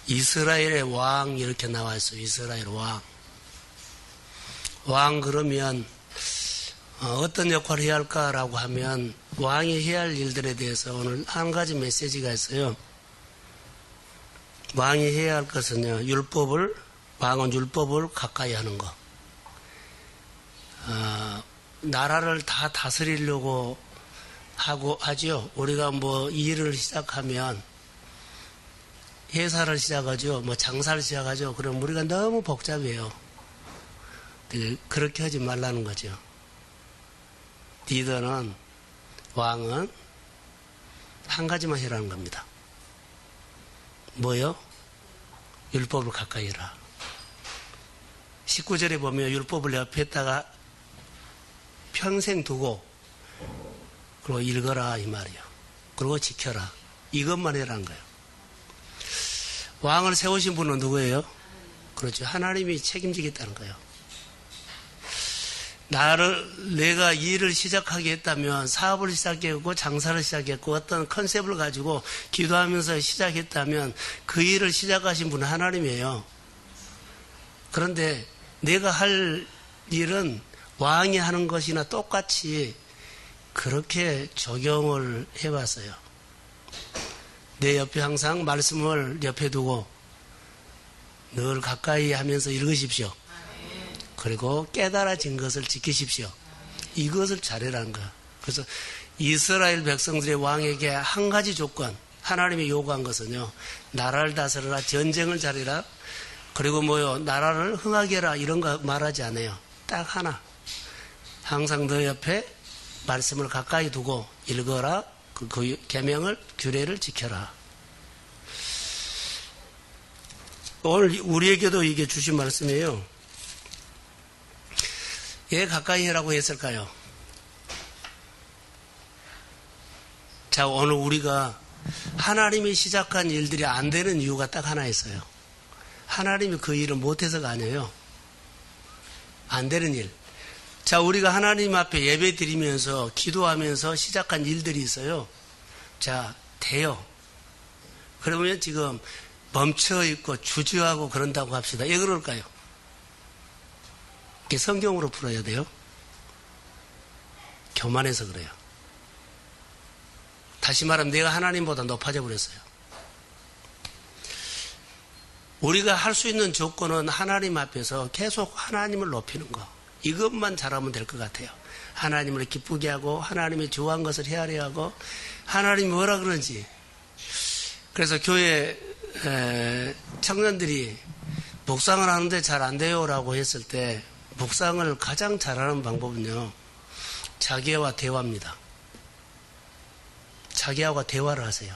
이스라엘의 왕 이렇게 나와 있어요. 이스라엘 왕. 왕 그러면 어떤 역할을 해야 할까라고 하면 왕이 해야 할 일들에 대해서 오늘 한 가지 메시지가 있어요. 왕이 해야 할 것은요. 왕은 율법을 가까이 하는 거. 나라를 다 다스리려고 하죠. 우리가 뭐 일을 시작하면 회사를 시작하죠. 뭐 장사를 시작하죠. 그럼 우리가 너무 복잡해요. 그렇게 하지 말라는 거죠. 리더는, 왕은 한 가지만 해라는 겁니다. 뭐요? 율법을 가까이 해라. 19절에 보면 율법을 옆에다가 평생 두고 그리고 읽어라 이 말이에요. 그리고 지켜라. 이것만 해라는 거예요. 왕을 세우신 분은 누구예요? 그렇죠. 하나님이 책임지겠다는 거예요. 내가 일을 시작하게 했다면, 사업을 시작했고, 장사를 시작했고, 어떤 컨셉을 가지고 기도하면서 시작했다면, 그 일을 시작하신 분은 하나님이에요. 그런데 내가 할 일은 왕이 하는 것이나 똑같이 그렇게 적용을 해봤어요. 내 옆에 항상 말씀을 옆에 두고 늘 가까이 하면서 읽으십시오. 그리고 깨달아진 것을 지키십시오. 이것을 잘해라는 거야. 그래서 이스라엘 백성들의 왕에게 한 가지 조건, 하나님이 요구한 것은요, 나라를 다스려라, 전쟁을 잘해라, 그리고 나라를 흥하게 해라, 이런 거 말하지 않아요. 딱 하나. 항상 너 옆에 말씀을 가까이 두고 읽어라, 그 계명을, 규례를 지켜라. 오늘 우리에게도 이게 주신 말씀이에요. 왜 가까이 해라고 했을까요? 자, 오늘 우리가 하나님이 시작한 일들이 안 되는 이유가 딱 하나 있어요. 하나님이 그 일을 못해서가 아니에요. 안 되는 일. 자, 우리가 하나님 앞에 예배 드리면서 기도하면서 시작한 일들이 있어요. 자, 돼요. 그러면 지금 멈춰있고 주저하고 그런다고 합시다. 왜 그럴까요? 이게 성경으로 풀어야 돼요. 교만해서 그래요. 다시 말하면 내가 하나님보다 높아져 버렸어요. 우리가 할 수 있는 조건은 하나님 앞에서 계속 하나님을 높이는 거. 이것만 잘하면 될 것 같아요. 하나님을 기쁘게 하고 하나님이 좋아한 것을 헤아려 하고 하나님이 뭐라 그러는지. 그래서 교회 청년들이 묵상을 하는데 잘 안 돼요라고 했을 때 묵상을 가장 잘하는 방법은요, 자기와 대화입니다. 자기와 대화를 하세요.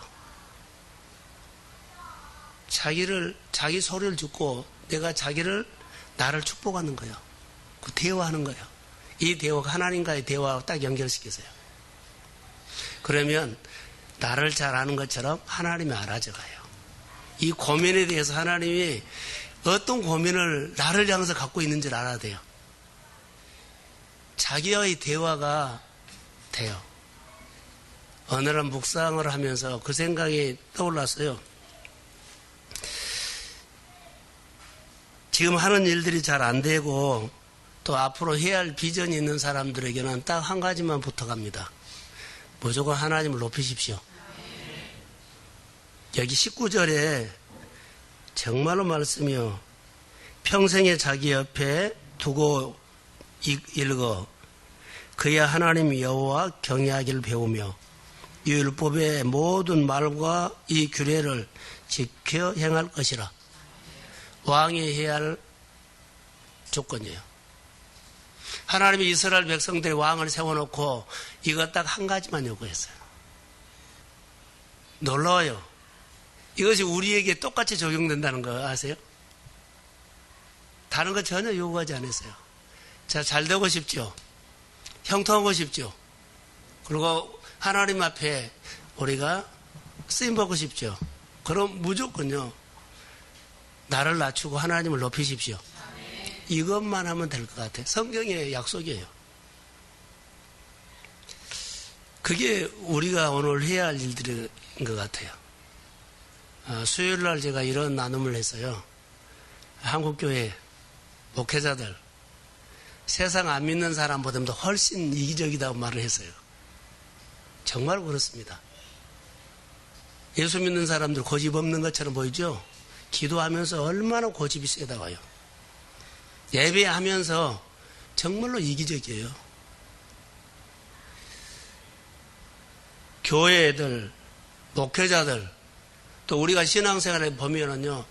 자기 소리를 듣고 내가 나를 축복하는 거예요. 그 대화하는 거예요. 이 대화가 하나님과의 대화와 딱 연결시키세요. 그러면 나를 잘 아는 것처럼 하나님이 알아져가요. 이 고민에 대해서 하나님이 어떤 고민을 나를 향해서 갖고 있는지를 알아야 돼요. 자기와의 대화가 돼요. 어느 날 묵상을 하면서 그 생각이 떠올랐어요. 지금 하는 일들이 잘 안 되고 또 앞으로 해야 할 비전이 있는 사람들에게는 딱 한 가지만 부탁합니다. 무조건 하나님을 높이십시오. 여기 19절에 정말로 말씀이요. 평생에 자기 옆에 두고 읽어. 그야 하나님 여호와 경외하기를 배우며 이 율법의 모든 말과 이 규례를 지켜 행할 것이라. 왕이 해야 할 조건이에요. 하나님이 이스라엘 백성들의 왕을 세워놓고 이거 딱 한 가지만 요구했어요. 놀라워요. 이것이 우리에게 똑같이 적용된다는 거 아세요? 다른 거 전혀 요구하지 않았어요. 자, 잘 되고 싶죠? 형통하고 싶죠? 그리고 하나님 앞에 우리가 쓰임받고 싶죠? 그럼 무조건요, 나를 낮추고 하나님을 높이십시오. 이것만 하면 될 것 같아요. 성경의 약속이에요. 그게 우리가 오늘 해야 할 일들인 것 같아요. 수요일 날 제가 이런 나눔을 했어요. 한국교회 목회자들 세상 안 믿는 사람보다도 훨씬 이기적이다고 말을 했어요. 정말 그렇습니다. 예수 믿는 사람들 고집 없는 것처럼 보이죠? 기도하면서 얼마나 고집이 세다고요. 예배하면서 정말로 이기적이에요. 교회들, 목회자들, 또 우리가 신앙생활에 보면은요,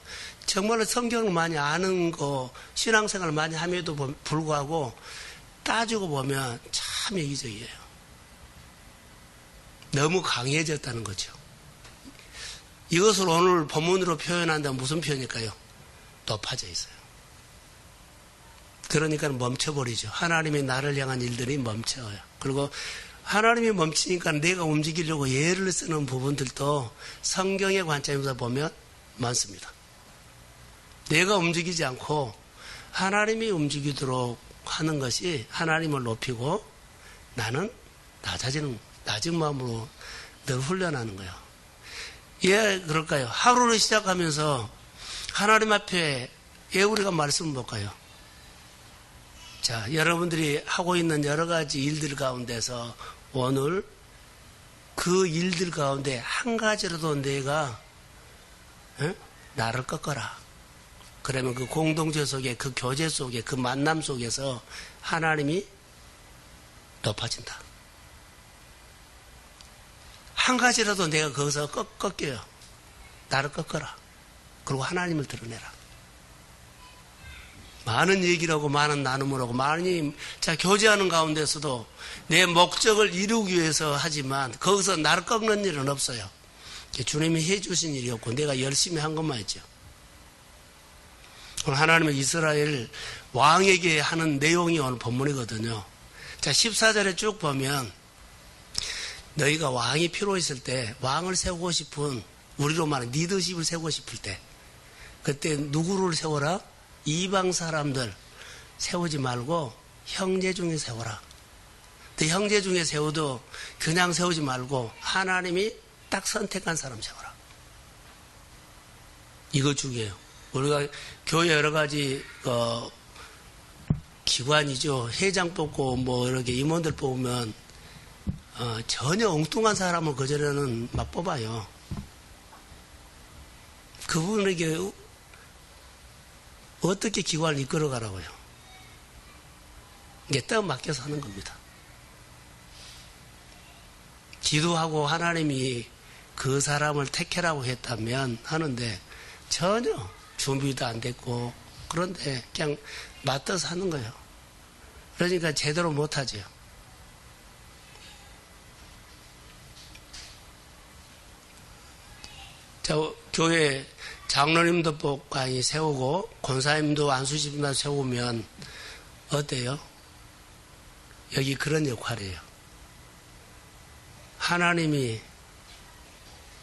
정말로 성경을 많이 아는 거, 신앙생활을 많이 함에도 불구하고 따지고 보면 참 이기적이에요. 너무 강해졌다는 거죠. 이것을 오늘 본문으로 표현한다면 무슨 표현일까요? 높아져 있어요. 그러니까 멈춰버리죠. 하나님이 나를 향한 일들이 멈춰요. 그리고 하나님이 멈추니까 내가 움직이려고 예를 쓰는 부분들도 성경의 관점에서 보면 많습니다. 내가 움직이지 않고 하나님이 움직이도록 하는 것이 하나님을 높이고 나는 낮은 마음으로 늘 훈련하는 거예요. 예, 그럴까요? 하루를 시작하면서 하나님 앞에 우리가 말씀을 볼까요? 자, 여러분들이 하고 있는 여러 가지 일들 가운데서 오늘 그 일들 가운데 한 가지라도 내가 나를 꺾어라. 그러면 그 공동체 속에, 그 교제 속에, 그 만남 속에서 하나님이 높아진다. 한 가지라도 내가 거기서 꺾여요. 나를 꺾어라. 그리고 하나님을 드러내라. 많은 얘기를 하고 많은 나눔을 하고 많이 교제하는 가운데서도 내 목적을 이루기 위해서 하지만 거기서 나를 꺾는 일은 없어요. 주님이 해주신 일이었고 내가 열심히 한 것만 했죠. 오늘 하나님은 이스라엘 왕에게 하는 내용이 오늘 본문이거든요. 자, 14절에 쭉 보면 너희가 왕이 필요했을 때 왕을 세우고 싶은 우리로 말하는 리더십을 세우고 싶을 때 그때 누구를 세워라? 이방 사람들 세우지 말고 형제 중에 세워라. 근데 형제 중에 세워도 그냥 세우지 말고 하나님이 딱 선택한 사람 세워라. 이거 중요해요. 우리가 교회 여러 가지 기관이죠. 회장 뽑고 뭐 이렇게 임원들 뽑으면 전혀 엉뚱한 사람을 그전에는 막 뽑아요. 그분에게 어떻게 기관을 이끌어가라고요. 이게 떡 맡겨서 하는 겁니다. 기도하고 하나님이 그 사람을 택해라고 했다면 하는데 전혀 준비도 안 됐고 그런데 그냥 맡아서 하는 거예요. 그러니까 제대로 못하죠. 자, 교회 장로님도 뽑고 세우고 권사님도 안수집만 세우면 어때요? 여기 그런 역할이에요. 하나님이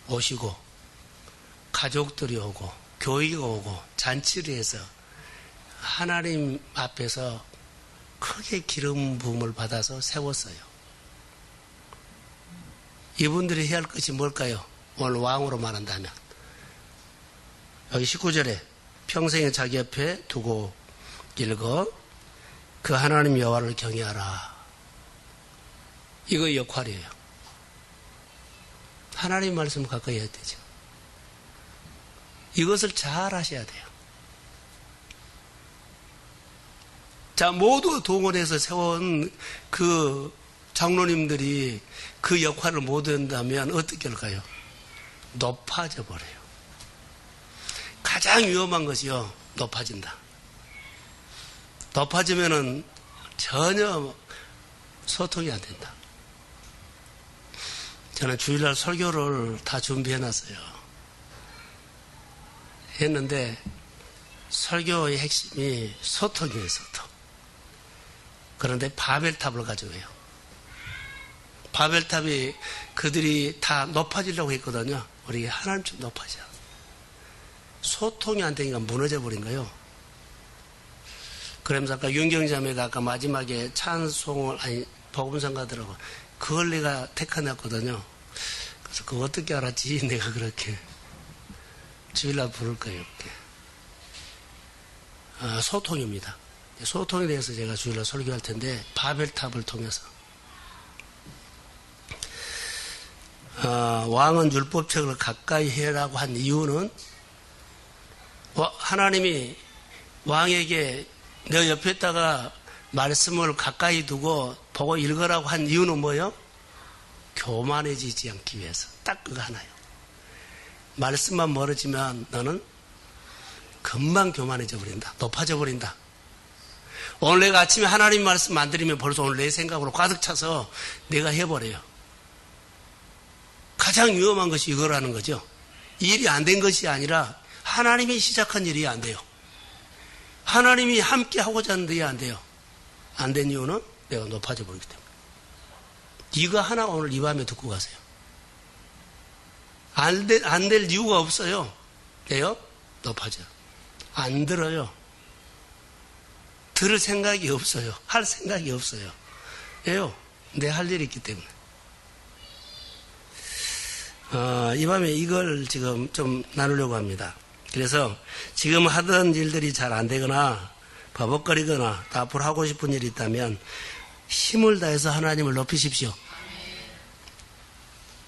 오시고 가족들이 오고 교회가 오고 잔치를 해서 하나님 앞에서 크게 기름 부음을 받아서 세웠어요. 이분들이 해야 할 것이 뭘까요? 오늘 왕으로 말한다면 여기 19절에 평생에 자기 옆에 두고 읽어 그 하나님 여호와를 경외하라. 이거 역할이에요. 하나님 말씀을 가까이 해야 되죠. 이것을 잘 하셔야 돼요. 자, 모두 동원해서 세운 그 장로님들이 그 역할을 못 한다면 어떻게 할까요? 높아져 버려요. 가장 위험한 것이요, 높아진다. 높아지면은 전혀 소통이 안 된다. 저는 주일날 설교를 다 준비해놨어요. 했는데 설교의 핵심이 소통이에요, 소통. 그런데 바벨탑을 가져와요. 바벨탑이 그들이 다 높아지려고 했거든요. 우리 하나님 좀 높아져. 소통이 안 되니까 무너져 버린 거예요. 그러면서 아까 윤경자매가 아까 마지막에 찬송을, 복음성가더라고. 그걸 내가 택해놨거든요. 그래서 그거 어떻게 알았지? 내가 그렇게. 주일날 부를 거예요. 소통입니다. 소통에 대해서 제가 주일날 설교할 텐데, 바벨탑을 통해서. 왕은 율법책을 가까이 해라고 한 이유는, 하나님이 왕에게 너 옆에다가 말씀을 가까이 두고 보고 읽으라고 한 이유는 뭐예요? 교만해지지 않기 위해서. 딱 그거 하나요. 말씀만 멀어지면 너는 금방 교만해져 버린다. 높아져 버린다. 오늘 내가 아침에 하나님 말씀 안 드리면 벌써 오늘 내 생각으로 가득 차서 내가 해버려요. 가장 위험한 것이 이거라는 거죠. 일이 안 된 것이 아니라 하나님이 시작한 일이 안 돼요. 하나님이 함께 하고자 하는데 안 돼요. 안 된 이유는 내가 높아져 버리기 때문에. 이거 하나 오늘 이 밤에 듣고 가세요. 안 될 이유가 없어요. 왜요? 높아져. 안 들어요. 들을 생각이 없어요. 할 생각이 없어요. 왜요? 내 할 일이 있기 때문에. 이 밤에 이걸 지금 좀 나누려고 합니다. 그래서 지금 하던 일들이 잘 안 되거나 버벅거리거나 또 앞으로 하고 싶은 일이 있다면 힘을 다해서 하나님을 높이십시오.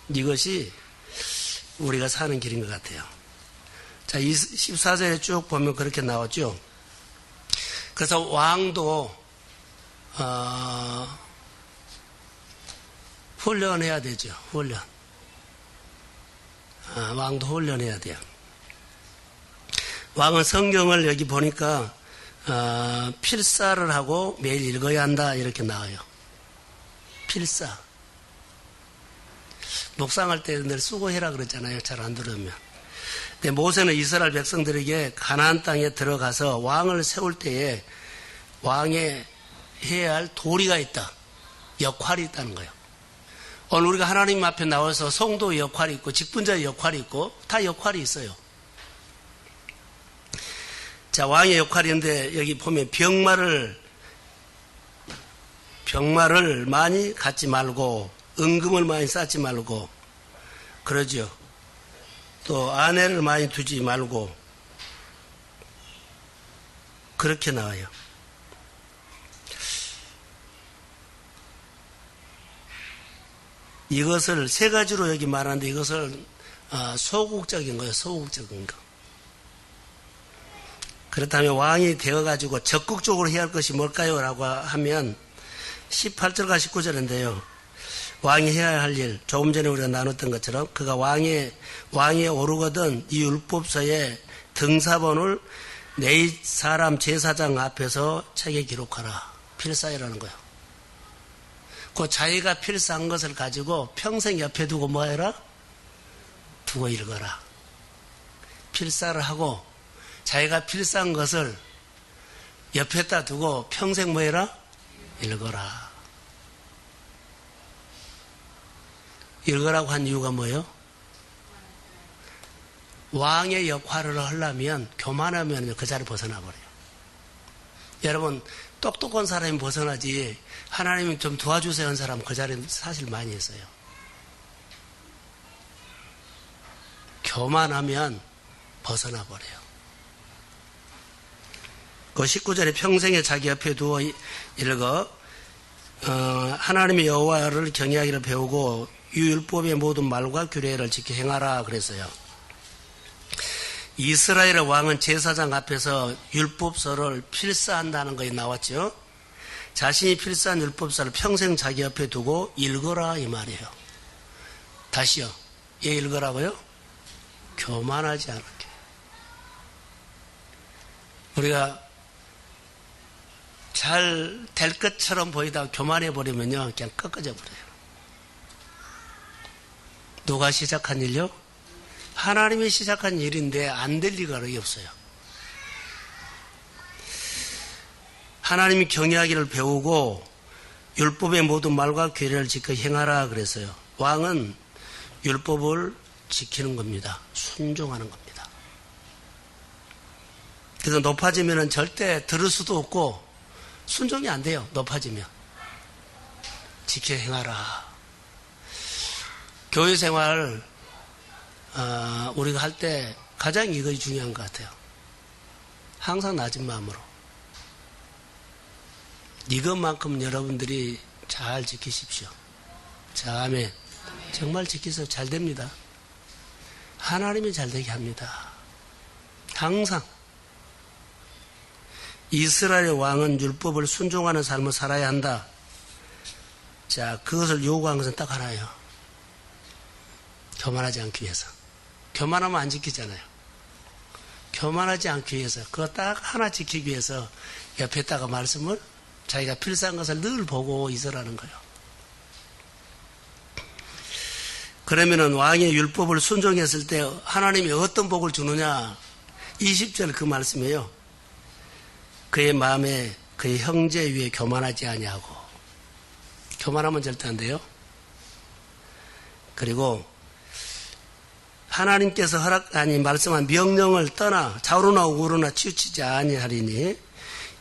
이것이 우리가 사는 길인 것 같아요. 자, 14절에 쭉 보면 그렇게 나왔죠. 그래서 왕도 훈련해야 되죠. 훈련. 왕도 훈련해야 돼요. 왕은 성경을 여기 보니까 필사를 하고 매일 읽어야 한다 이렇게 나와요. 필사. 묵상할 때 늘 수고해라 그랬잖아요. 잘 안 들으면. 근데 모세는 이스라엘 백성들에게 가나안 땅에 들어가서 왕을 세울 때에 왕에 해야 할 도리가 있다. 역할이 있다는 거예요. 오늘 우리가 하나님 앞에 나와서 성도의 역할이 있고 직분자의 역할이 있고 다 역할이 있어요. 자, 왕의 역할인데 여기 보면 병마를 많이 갖지 말고 은금을 많이 쌓지 말고 그러죠. 또 아내를 많이 두지 말고 그렇게 나와요. 이것을 세 가지로 여기 말하는데 이것을 소극적인 거예요. 소극적인 거. 그렇다면 왕이 되어가지고 적극적으로 해야 할 것이 뭘까요? 라고 하면 18절과 19절인데요. 왕이 해야 할 일, 조금 전에 우리가 나눴던 것처럼 그가 왕에 오르거든 이 율법서의 등사본을 네 사람 제사장 앞에서 책에 기록하라. 필사이라는 거예요. 그 자기가 필사한 것을 가지고 평생 옆에 두고 뭐 해라? 두고 읽어라. 필사를 하고 자기가 필사한 것을 옆에다 두고 평생 뭐 해라? 읽어라. 읽으라고 한 이유가 뭐예요? 왕의 역할을 하려면 교만하면 그 자리 벗어나버려요. 여러분 똑똑한 사람이 벗어나지 하나님이 좀 도와주세요 한 사람 그 자리는 사실 많이 있어요. 교만하면 벗어나버려요. 그 19절에 평생에 자기 옆에 두어 읽어 하나님의 여호와를 경외하기를 배우고 율법의 모든 말과 규례를 지켜 행하라 그랬어요. 이스라엘의 왕은 제사장 앞에서 율법서를 필사한다는 것이 나왔죠. 자신이 필사한 율법서를 평생 자기 옆에 두고 읽어라 이 말이에요. 다시요. 예 읽으라고요? 교만하지 않게. 우리가 잘 될 것처럼 보이다가 교만해버리면요 그냥 꺾어져 버려요. 누가 시작한 일요? 하나님이 시작한 일인데 안 될 리가 없어요. 하나님이 경외하기를 배우고 율법의 모든 말과 규례를 지켜 행하라 그랬어요. 왕은 율법을 지키는 겁니다. 순종하는 겁니다. 그래서 높아지면 절대 들을 수도 없고 순종이 안 돼요. 높아지면. 지켜 행하라. 교회 생활 우리가 할 때 가장 이것이 중요한 것 같아요. 항상 낮은 마음으로. 이것만큼 여러분들이 잘 지키십시오. 자, 아멘. 정말 지키서 잘 됩니다. 하나님이 잘 되게 합니다. 항상. 이스라엘의 왕은 율법을 순종하는 삶을 살아야 한다. 자, 그것을 요구한 것은 딱 하나예요. 교만하지 않기 위해서. 교만하면 안 지키잖아요. 교만하지 않기 위해서, 그거 딱 하나 지키기 위해서 옆에다가 말씀을 자기가 필요한 것을 늘 보고 있으라는 거예요. 그러면은 왕의 율법을 순종했을 때 하나님이 어떤 복을 주느냐? 20절 그 말씀이에요. 그의 마음에 그의 형제 위에 교만하지 아니하고. 교만하면 절대 안 돼요. 그리고 하나님께서 말씀한 명령을 떠나 좌우로나 우로나 치우치지 아니하리니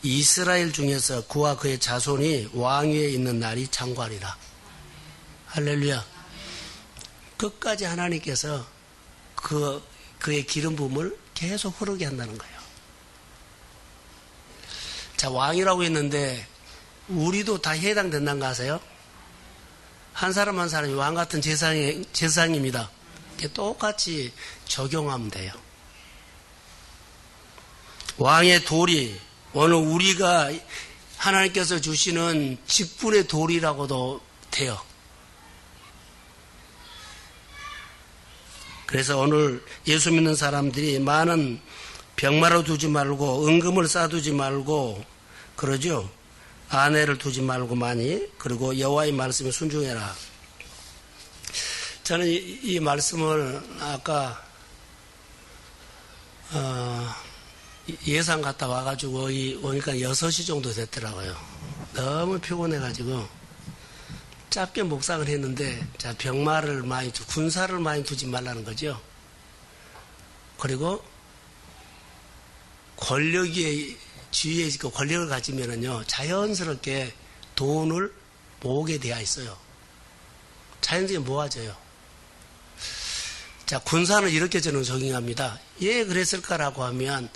이스라엘 중에서 그와 그의 자손이 왕위에 있는 날이 장관이라. 할렐루야. 끝까지 하나님께서 그의 기름 부음을 계속 흐르게 한다는 거예요. 자, 왕이라고 했는데 우리도 다 해당된다는 거 아세요? 한 사람 한 사람이 왕 같은 제사장입니다. 똑같이 적용하면 돼요. 왕의 도리, 오늘 우리가 하나님께서 주시는 직분의 도리라고도 돼요. 그래서 오늘 예수 믿는 사람들이 많은 병마로 두지 말고 은금을 쌓아두지 말고 그러죠. 아내를 두지 말고 많이, 그리고 여호와의 말씀에 순종해라. 저는 이 말씀을 아까 예산 갔다 와가지고 오니까 6시 정도 됐더라고요. 너무 피곤해가지고 짧게 묵상을 했는데, 자, 병마를 많이 군사를 많이 두지 말라는 거죠. 그리고 주위에 있고 권력을 가지면은요, 자연스럽게 돈을 모으게 되어 있어요. 자연스럽게 모아져요. 자, 군사는 이렇게 저는 적용합니다. 왜 그랬을까라고 하면,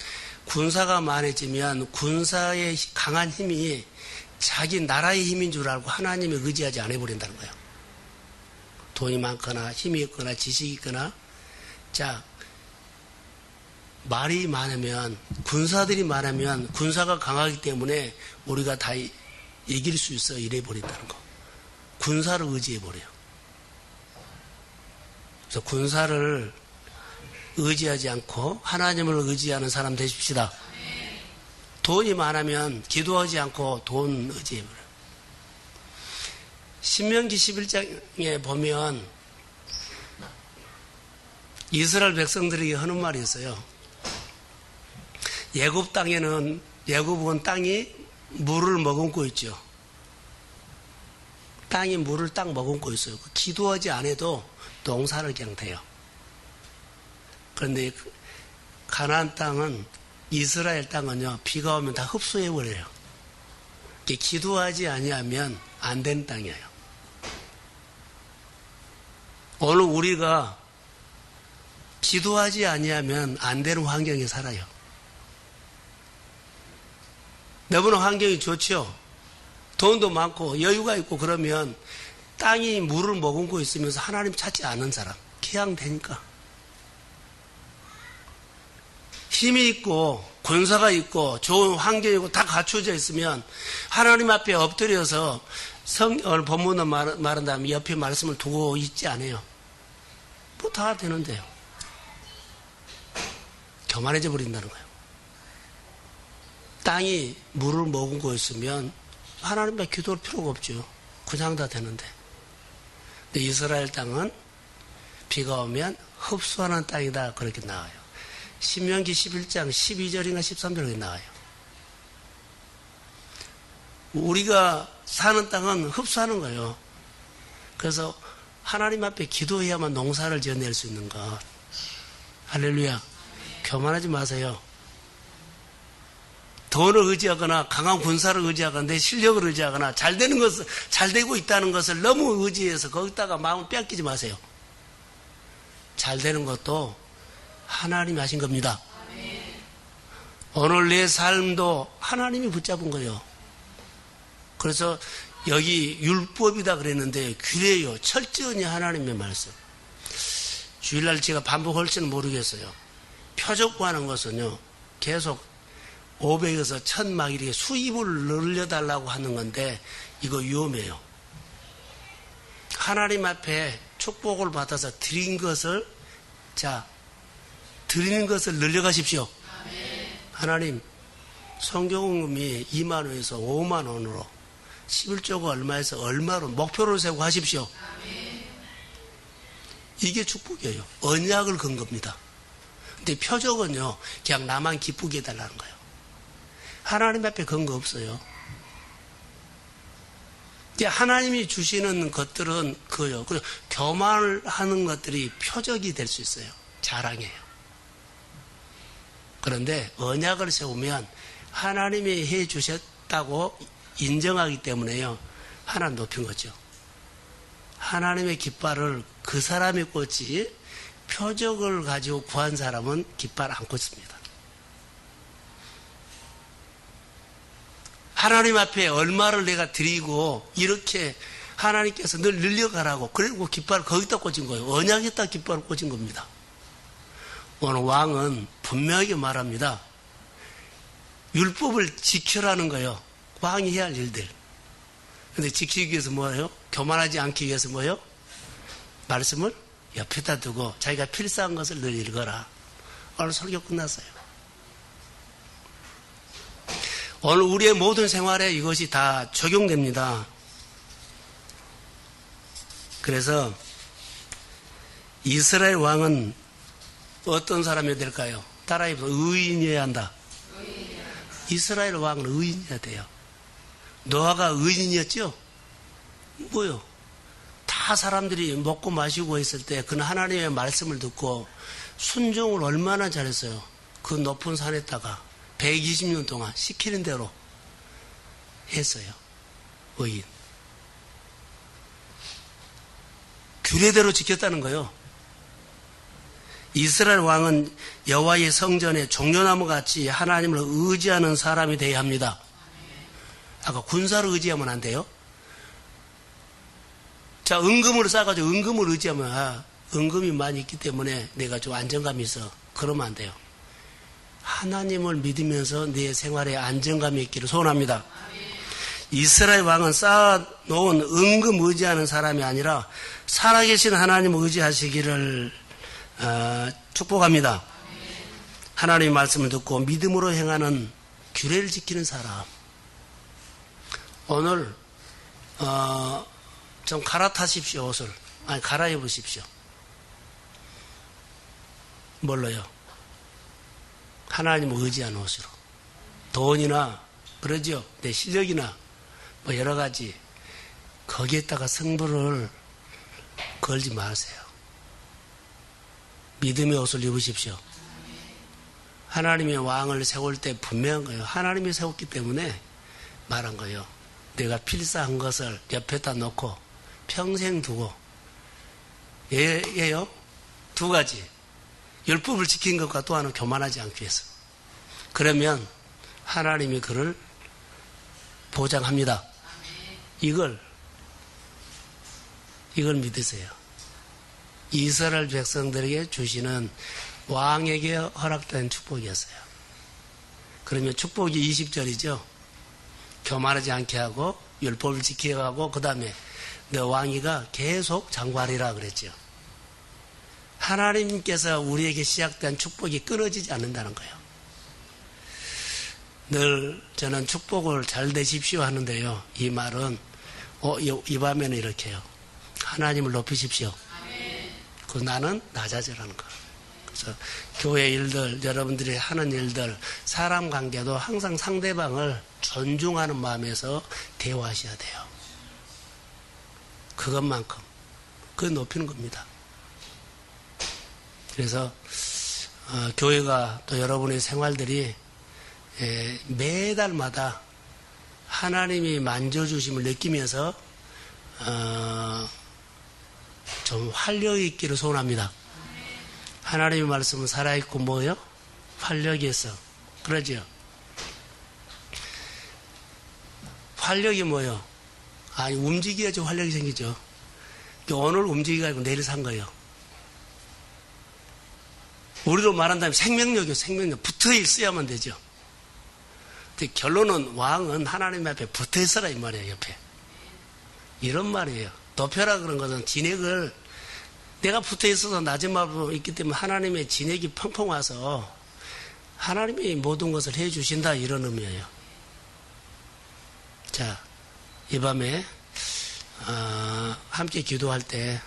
군사가 많아지면 군사의 강한 힘이 자기 나라의 힘인 줄 알고 하나님을 의지하지 않아 버린다는 거예요. 돈이 많거나 힘이 있거나 지식이 있거나. 자, 말이 많으면, 군사들이 많으면 군사가 강하기 때문에 우리가 다 이길 수 있어 이래 버린다는 거. 군사를 의지해 버려요. 그래서 군사를 의지하지 않고 하나님을 의지하는 사람 되십시다. 돈이 많으면 기도하지 않고 돈 의지해 버려요. 신명기 11장에 보면 이스라엘 백성들에게 하는 말이 있어요. 애굽은 땅이 물을 머금고 있죠. 땅이 물을 딱 머금고 있어요. 기도하지 않아도 농사를 그냥 돼요. 그런데 가나안 땅은, 이스라엘 땅은요, 비가 오면 다 흡수해버려요. 기도하지 아니하면 안 되는 땅이에요. 오늘 우리가 기도하지 아니하면 안 되는 환경에 살아요. 너무나 환경이 좋죠. 돈도 많고 여유가 있고 그러면 땅이 물을 머금고 있으면서 하나님 찾지 않는 사람, 기양되니까. 힘이 있고 권사가 있고 좋은 환경이고 다 갖춰져 있으면 하나님 앞에 엎드려서 오늘 본문을 말한다면 옆에 말씀을 두고 있지 않아요. 뭐 다 되는데요. 교만해져 버린다는 거예요. 땅이 물을 머금고 있으면 하나님 앞에 기도할 필요가 없죠. 그냥 다 되는데. 근데 이스라엘 땅은 비가 오면 흡수하는 땅이다, 그렇게 나와요. 신명기 11장 12절인가 13절에 나와요. 우리가 사는 땅은 흡수하는 거예요. 그래서 하나님 앞에 기도해야만 농사를 지어낼 수 있는 것. 할렐루야. 교만하지 마세요. 돈을 의지하거나 강한 군사를 의지하거나 내 실력을 의지하거나 잘 되고 있다는 것을 너무 의지해서 거기다가 마음을 뺏기지 마세요. 잘 되는 것도 하나님이 하신 겁니다. 오늘 내 삶도 하나님이 붙잡은 거예요. 그래서 여기 율법이다 그랬는데 규례요. 철저히 하나님의 말씀. 주일날 제가 반복할지는 모르겠어요. 표적구하는 것은요. 계속 500에서 1000막 이렇게 수입을 늘려달라고 하는 건데 이거 위험해요. 하나님 앞에 축복을 받아서 드린 것을 드리는 것을 늘려가십시오. 하나님 성경금이 2만 원에서 5만 원으로 11조가 얼마에서 얼마로 목표를 세우고 하십시오. 이게 축복이에요. 언약을 건 겁니다. 근데 표적은요, 그냥 나만 기쁘게 해달라는 거예요. 하나님 앞에 건 거 없어요. 하나님이 주시는 것들은 그요. 그리고 교만을 하는 것들이 표적이 될 수 있어요. 자랑이에요. 그런데 언약을 세우면 하나님이 해 주셨다고 인정하기 때문에요. 하나님 높인 거죠. 하나님의 깃발을 그 사람이 꽂지 표적을 가지고 구한 사람은 깃발 안 꽂습니다. 하나님 앞에 얼마를 내가 드리고 이렇게 하나님께서 늘 늘려가라고 그리고 깃발을 거기다 꽂은 거예요. 언약에다 깃발을 꽂은 겁니다. 오늘 왕은 분명하게 말합니다. 율법을 지켜라는 거예요. 왕이 해야 할 일들. 근데 지키기 위해서 뭐예요? 교만하지 않기 위해서 뭐예요? 말씀을 옆에다 두고 자기가 필사한 것을 늘 읽어라. 오늘 설교 끝났어요. 오늘 우리의 모든 생활에 이것이 다 적용됩니다. 그래서 이스라엘 왕은 어떤 사람이 될까요? 따라해보세요. 의인이어야 한다. 이스라엘 왕은 의인이어야 돼요. 노아가 의인이었죠? 뭐요? 다 사람들이 먹고 마시고 있을 때 그는 하나님의 말씀을 듣고 순종을 얼마나 잘했어요. 그 높은 산에다가 120년 동안 시키는 대로 했어요. 의인. 규례대로 지켰다는 거예요. 이스라엘 왕은 여호와의 성전에 종려나무 같이 하나님을 의지하는 사람이 되어야 합니다. 아까 군사를 의지하면 안 돼요. 자, 은금으로 싸가지고 은금을 의지하면 은금이 많이 있기 때문에 내가 좀 안정감이 있어. 그러면 안 돼요. 하나님을 믿으면서 내 생활에 안정감이 있기를 소원합니다. 이스라엘 왕은 쌓아놓은 은금 의지하는 사람이 아니라 살아계신 하나님을 의지하시기를 축복합니다. 하나님의 말씀을 듣고 믿음으로 행하는 규례를 지키는 사람. 오늘 좀 갈아타십시오. 옷을. 아니, 갈아입으십시오. 뭘로요? 하나님을 의지하는 옷으로. 돈이나 그러죠. 내 실력이나 뭐 여러 가지 거기에다가 승부를 걸지 마세요. 믿음의 옷을 입으십시오. 하나님의 왕을 세울 때 분명한 거예요. 하나님이 세웠기 때문에 말한 거예요. 내가 필사한 것을 옆에다 놓고 평생 두고 예요? 두 가지. 율법을 지킨 것과 또 하나는 교만하지 않기 위해서. 그러면 하나님이 그를 보장합니다. 이걸 믿으세요. 이스라엘 백성들에게 주시는 왕에게 허락된 축복이었어요. 그러면 축복이 20절이죠. 교만하지 않게 하고 율법을 지켜가고 그 다음에 너 왕위가 계속 장구하리라 그랬죠. 하나님께서 우리에게 시작된 축복이 끊어지지 않는다는 거예요. 늘 저는 축복을 잘 되십시오 하는데요. 이 말은 이 밤에는 이렇게 해요. 하나님을 높이십시오. 그 나는 낮아지라는 거. 그래서 교회 일들, 여러분들이 하는 일들, 사람 관계도 항상 상대방을 존중하는 마음에서 대화하셔야 돼요. 그것만큼 그거 높이는 겁니다. 그래서 교회가 또 여러분의 생활들이 매달마다 하나님이 만져주심을 느끼면서 좀 활력이 있기를 소원합니다. 하나님의 말씀은 살아있고 뭐요? 활력이 있어. 그러죠? 활력이 뭐요? 아니, 움직여야지 활력이 생기죠. 오늘 움직여가지고 내일 산 거예요. 우리로 말한다면 생명력이요, 생명력. 붙어 있어야만 되죠. 근데 결론은 왕은 하나님 앞에 붙어 있어라, 이 말이에요, 옆에. 이런 말이에요. 도표라 그런 것은 진액을, 내가 붙어 있어서 낮은 마음으로 있기 때문에 하나님의 진액이 펑펑 와서 하나님이 모든 것을 해 주신다, 이런 의미예요. 자, 이 밤에, 함께 기도할 때,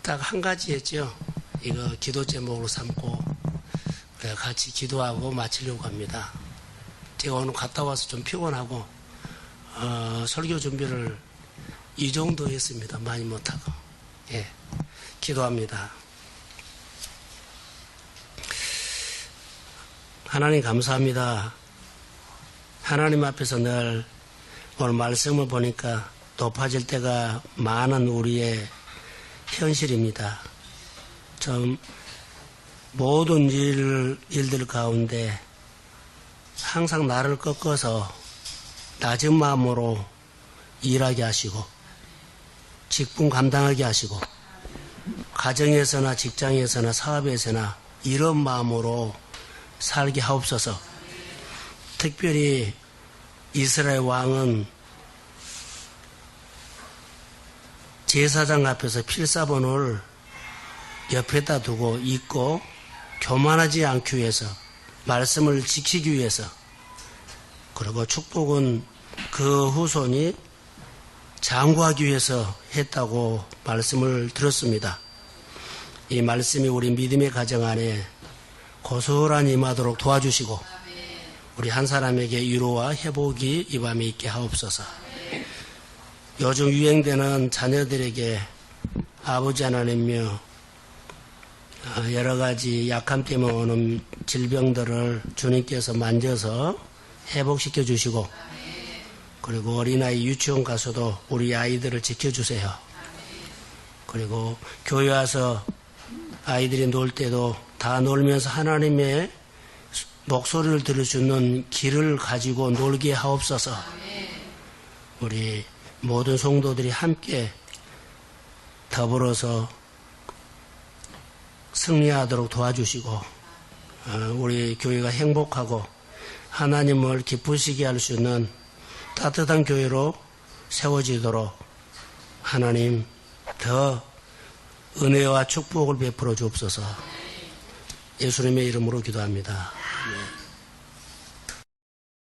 딱 한 가지 했죠. 이거 기도 제목으로 삼고, 우리가 같이 기도하고 마치려고 합니다. 제가 오늘 갔다 와서 좀 피곤하고, 설교 준비를 이 정도 했습니다. 많이 못하고. 예. 기도합니다. 하나님 감사합니다. 하나님 앞에서 늘 오늘 말씀을 보니까 높아질 때가 많은 우리의 현실입니다. 좀 모든 일들 가운데 항상 나를 꺾어서 낮은 마음으로 일하게 하시고 직분 감당하게 하시고 가정에서나 직장에서나 사업에서나 이런 마음으로 살게 하옵소서. 특별히 이스라엘 왕은 제사장 앞에서 필사본을 옆에다 두고 읽고 교만하지 않기 위해서, 말씀을 지키기 위해서, 그리고 축복은 그 후손이 장구하기 위해서 했다고 말씀을 들었습니다. 이 말씀이 우리 믿음의 가정 안에 고스란히 임하도록 도와주시고 우리 한 사람에게 위로와 회복이 이 밤에 있게 하옵소서. 요즘 유행되는 자녀들에게 아버지 하나님이여 여러 가지 약함 때문에 오는 질병들을 주님께서 만져서 회복시켜 주시고, 그리고 어린아이 유치원 가서도 우리 아이들을 지켜주세요. 그리고 교회 와서 아이들이 놀 때도 다 놀면서 하나님의 목소리를 들을 수 있는 길을 가지고 놀게 하옵소서. 우리 모든 성도들이 함께 더불어서 승리하도록 도와주시고 우리 교회가 행복하고 하나님을 기쁘시게 할 수 있는 따뜻한 교회로 세워지도록 하나님 더 은혜와 축복을 베풀어 주옵소서. 예수님의 이름으로 기도합니다.